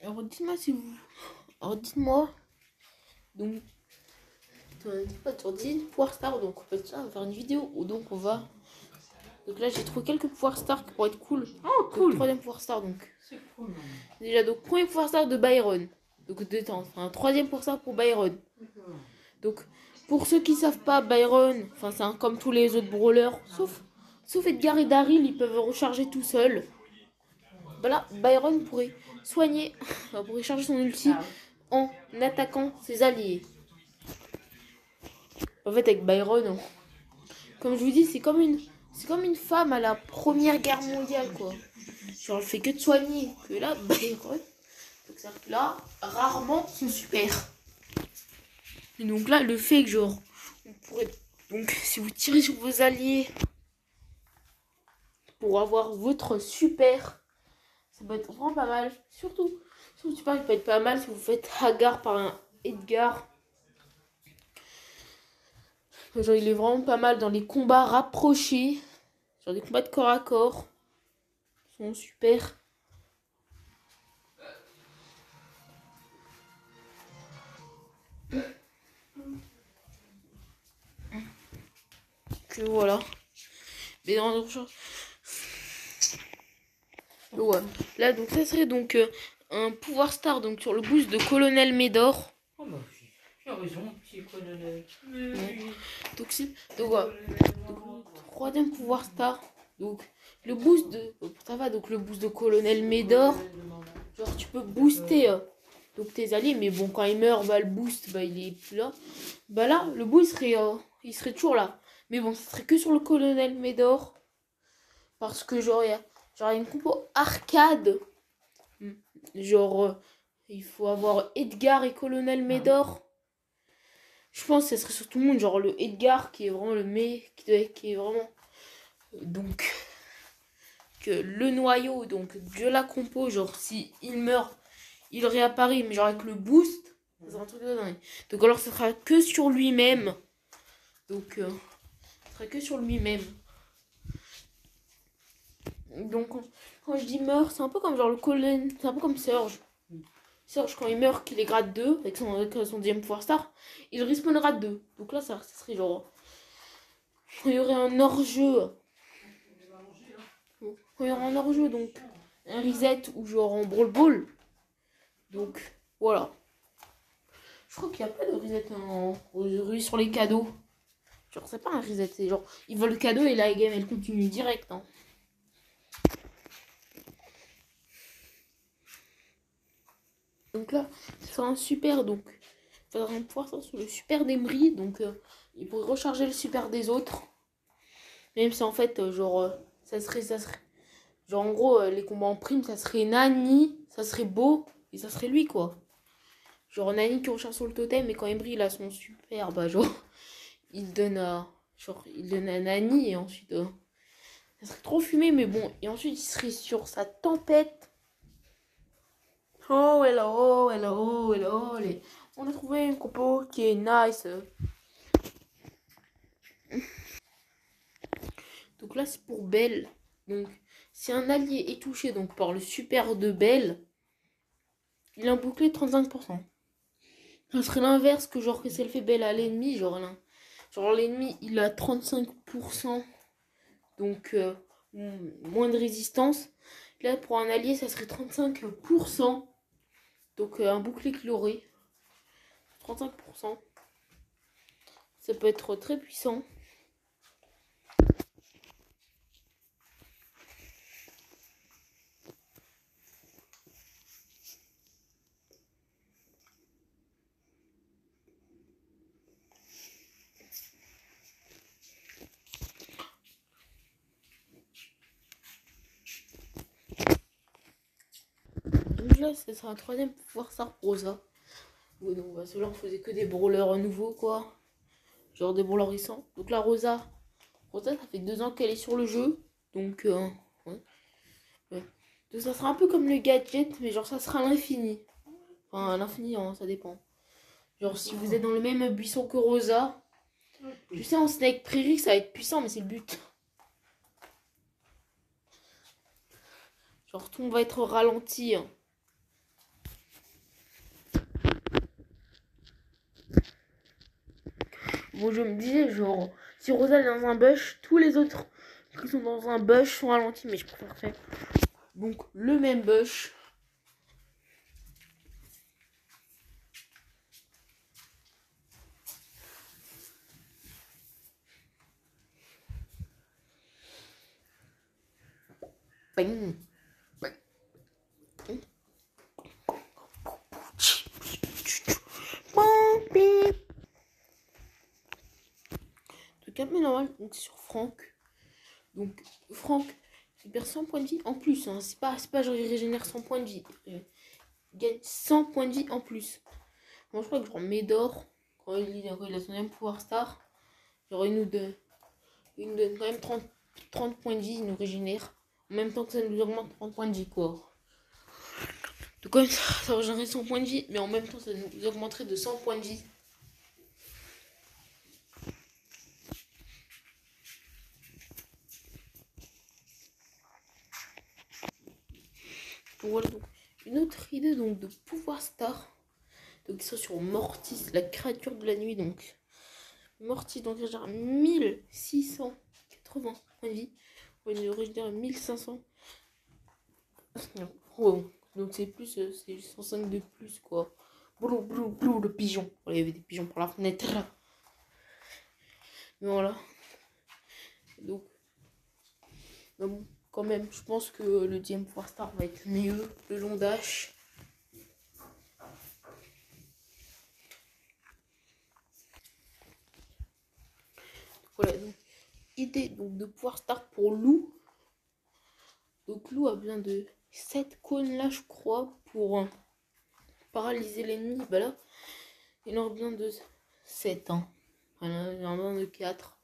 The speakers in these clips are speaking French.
Alors dites-moi si vous... Alors dites-moi... Donc... Pas sur 10 pouvoirs stars, donc on peut faire une vidéo où donc on va... Donc là j'ai trouvé quelques pouvoirs stars qui pourraient être cool. Oh cool. Troisième pouvoir star donc. C'est cool. Déjà donc premier pouvoir star de Byron. Donc détente. Enfin troisième pouvoir star pour Byron. Donc pour ceux qui savent pas, Byron, enfin c'est comme tous les autres brawlers, sauf Edgar et Daryl, ils peuvent recharger tout seuls. Voilà, Byron pourrait soigner, enfin, pourrait charger son ulti en attaquant ses alliés. En fait avec Byron, comme je vous dis, c'est comme une femme à la Première Guerre mondiale quoi. Genre elle fait que de soigner. Que là, Byron, donc là, rarement sont super. Et donc là, le fait que genre, on pourrait, donc si vous tirez sur vos alliés pour avoir votre super, ça peut être vraiment pas mal. Surtout, super, il peut être pas mal si vous faites Hagar par un Edgar. Genre, il est vraiment pas mal dans les combats rapprochés, genre des combats de corps à corps. Ils sont super. Que voilà. Mais dans ouais. Là donc ça serait donc un pouvoir star donc sur le boost de Colonel Médor. Oh bah oui, tu as raison, petit colonel. Donc si donc voilà. Donc, troisième pouvoir star. Donc le boost de ça va donc le boost de Colonel Médor. Genre tu peux booster donc tes alliés mais bon quand il meurt bah le boost bah il est plus là. Bah là le boost serait il serait toujours là. Mais bon, ce serait que sur le Colonel Médor. Parce que genre, il y a une compo arcade. Genre, il faut avoir Edgar et Colonel Médor. Je pense que ce serait sur tout le monde. Genre, le Edgar qui est vraiment le qui est vraiment. Donc, que le noyau donc de la compo. Genre, si il meurt, il réapparaît. Mais genre, avec le boost, ça sera un truc de dingue. Donc, alors, ce sera que sur lui-même. Donc, ce sera que sur lui-même. Donc quand je dis meurt, c'est un peu comme genre le colonel, c'est un peu comme Surge. Surge quand il meurt, qu'il est grade 2 avec son deuxième pouvoir star, il respawn grade 2. Donc là ça serait genre quand il y aurait un hors-jeu. Quand il y aurait un hors-jeu donc un reset ou genre en brawl ball. Donc voilà. Je crois qu'il n'y a pas de reset sur les cadeaux. Genre c'est pas un reset, c'est genre ils veulent le cadeau et la game elle continue direct hein. Donc là, ce sera un super, donc il faudra un pouvoir sur le super d'Emery, donc il pourrait recharger le super des autres. Même si en fait, genre, ça serait, genre en gros, les combats en prime, ça serait Nani, ça serait Beau, et ça serait lui quoi. Genre Nani qui recharge sur le totem, et quand Emery il a son super, bah genre, il donne à, Nani, et ensuite, ça serait trop fumé, mais bon, et ensuite il serait sur sa tempête. Oh hello, oh hello, oh hello, on a trouvé une compo qui est nice. Donc là c'est pour Belle. Donc si un allié est touché donc par le super de Belle, il a un bouclier de 35%. Ça serait l'inverse que genre que si elle fait Belle à l'ennemi, genre l'ennemi il a 35%. Donc moins de résistance. Là pour un allié ça serait 35%. Donc un bouclier qu'il aurait. 35%. Ça peut être très puissant. Donc là, ce sera un troisième pouvoir star Rosa. Ouais, donc bah, ceux-là, on faisait que des brawlers nouveaux, quoi. Genre des brawlers récents. Donc là, Rosa, ça fait 2 ans qu'elle est sur le jeu. Donc, ouais. Donc ça sera un peu comme le gadget, mais genre ça sera à l'infini. Enfin, à l'infini, hein, ça dépend. Genre si vous êtes dans le même buisson que Rosa, tu sais, en Snake Prairie, ça va être puissant, mais c'est le but. Genre tout va être ralenti. Hein. Bon, je me disais, genre, si Rosa est dans un bush, tous les autres qui sont dans un bush sont ralentis, mais je préfère faire donc le même bush. Bang. Donc, mais normal, donc sur Franck. Donc, Franck, il perd 100 points de vie en plus. Hein. C'est pas genre il régénère 100 points de vie. Il gagne 100 points de vie en plus. Bon, je crois que genre Médor, quand il a son même pouvoir star, genre il nous donne quand même 30 points de vie, il nous régénère. En même temps que ça nous augmente 30 points de vie, quoi. Donc quand même, ça régénérerait 100 points de vie, mais en même temps, ça nous augmenterait de 100 points de vie. Donc voilà, donc une autre idée donc de pouvoir star. Donc ils sont sur Mortis, la créature de la nuit. Donc Mortis, donc genre 1680 points de vie. On va régénérer 1500. Oh, donc c'est plus, c'est 105 de plus quoi. Blou, blou, blou, le pigeon. Oh, il y avait des pigeons par la fenêtre. Mais voilà. Donc, bon, quand même, je pense que le DM Pouvoir Star va être mieux le long dash. Voilà, donc, idée donc, de Pouvoir Star pour Lou. Donc, Lou a besoin de 7 cônes là, je crois, pour paralyser l'ennemi. Bah là, il en a besoin de 7. Hein. Voilà, il en a besoin de 4.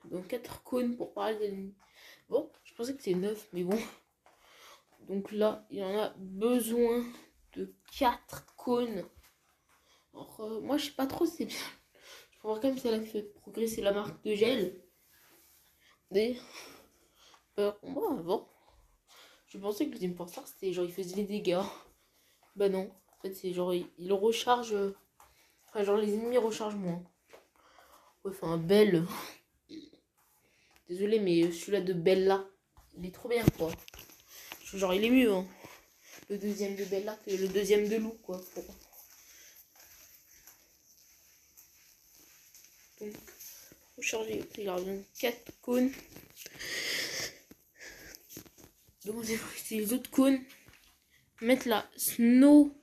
Donc, 4 cônes pour paralyser l'ennemi. Bon, je pensais que c'était 9, mais bon. Donc là, il en a besoin de 4 cônes. Alors, moi, je sais pas trop si c'est bien. Je peux voir quand même si elle a fait progresser la marque de gel. Moi, avant, je pensais que le Team Star, c'était genre, il faisait des dégâts. Bah non. En fait, c'est genre, il recharge. Enfin, genre, les ennemis rechargent moins. Ouais, enfin, Belle. Désolé, mais celui-là de Bella, il est trop bien, quoi. Genre, il est mieux, hein. Le deuxième de Bella que le deuxième de Lou, quoi. Donc, recharger. Il a besoin de 4 cônes. Donc, on va utiliser les autres cônes. Mettre la snow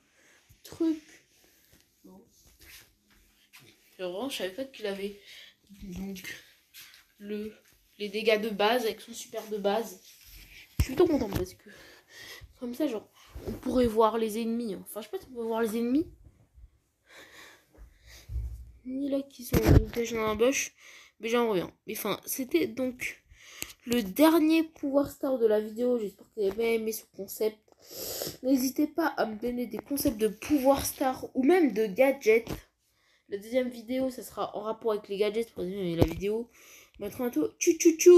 truc. Bon. Je savais pas qu'il avait donc les dégâts de base avec son super de base. Je suis plutôt content parce que comme ça, genre, on pourrait voir les ennemis. Enfin, je sais pas si on peut voir les ennemis. Ni là qui sont déjà dans un bush. Mais j'en reviens. Mais enfin, c'était donc le dernier pouvoir star de la vidéo. J'espère que vous avez aimé ce concept. N'hésitez pas à me donner des concepts de pouvoir star ou même de gadgets. La deuxième vidéo, ça sera en rapport avec les gadgets pour la vidéo. À très bientôt. Tchou tchou tchou.